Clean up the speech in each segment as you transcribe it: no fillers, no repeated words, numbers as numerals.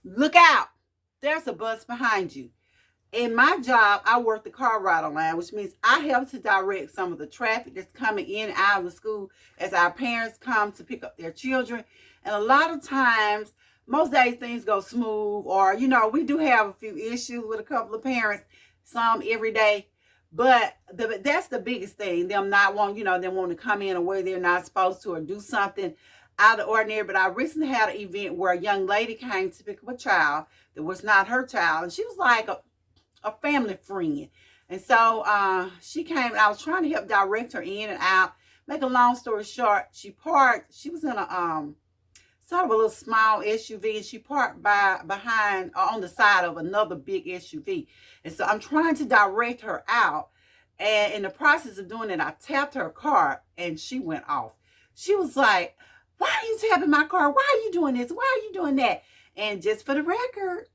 Look out. There's a bus behind you. In my job, I work the car ride line, which means I help to direct some of the traffic that's coming in and out of the school as our parents come to pick up their children. And a lot of times, most days things go smooth, or, we do have a few issues with a couple of parents, some every day. But that's the biggest thing, them not wanting, them wanting to come in a way they're not supposed to or do something out of the ordinary. But I recently had an event where a young lady came to pick up a child that was not her child. And she was like a family friend. And so she came and I was trying to help direct her in and out. Make a long story short, she parked. She was in a sort of a little small SUV, and she parked behind on the side of another big SUV. And so I'm trying to direct her out. And in the process of doing it, I tapped her car and she went off. She was like, "Why are you tapping my car? Why are you doing this? Why are you doing that?" And just for the record,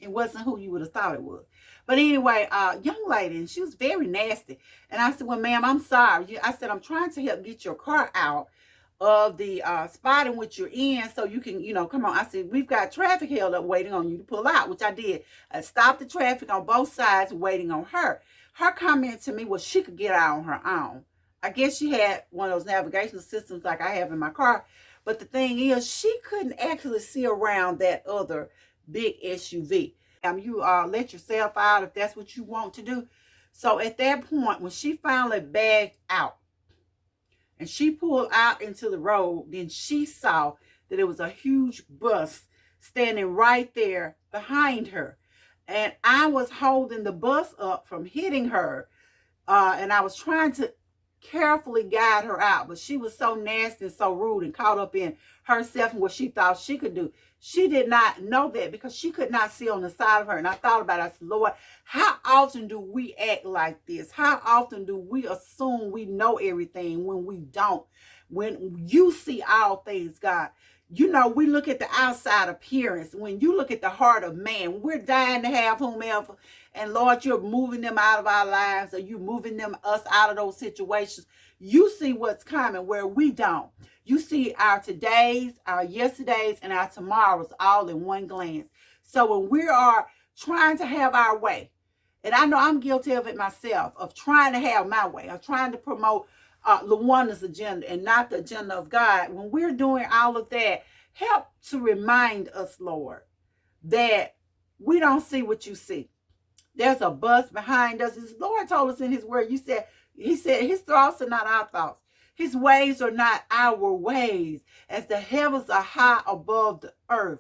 it wasn't who you would have thought it was. But anyway, young lady, and she was very nasty. And I said, "Well, ma'am, I'm sorry." I said, "I'm trying to help get your car out of the spot in which you're in so you can, come on." I said, "We've got traffic held up waiting on you to pull out," which I did. I stopped the traffic on both sides waiting on her. Her comment to me was she could get out on her own. I guess she had one of those navigational systems like I have in my car. But the thing is, she couldn't actually see around that other big SUV. You let yourself out if that's what you want to do. So at that point, when she finally backed out and she pulled out into the road, then she saw that it was a huge bus standing right there behind her. And I was holding the bus up from hitting her. And I was trying to carefully guide her out, but she was so nasty and so rude and caught up in herself and what she thought she could do. She did not know that because she could not see on the side of her. And I thought about it. I said, "Lord, how often do we act like this? How often do we assume we know everything when we don't? When you see all things, God, we look at the outside appearance. When you look at the heart of man, we're dying to have whomever. And Lord, you're moving them out of our lives, or you moving us out of those situations. You see what's coming where we don't. You see our todays, our yesterdays, and our tomorrows all in one glance. So when we are trying to have our way, and I know I'm guilty of it myself, of trying to have my way, of trying to promote Luanda's agenda and not the agenda of God. When we're doing all of that, help to remind us, Lord, that we don't see what you see. There's a bus behind us. His Lord told us in his word, He said, his thoughts are not our thoughts. His ways are not our ways. As the heavens are high above the earth,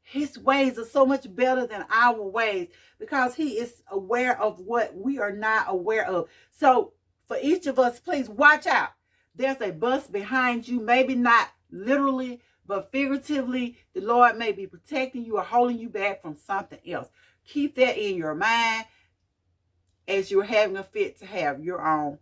his ways are so much better than our ways because he is aware of what we are not aware of. So for each of us, please watch out. There's a bus behind you, maybe not literally, but figuratively. The Lord may be protecting you or holding you back from something else. Keep that in your mind as you're having a fit to have your own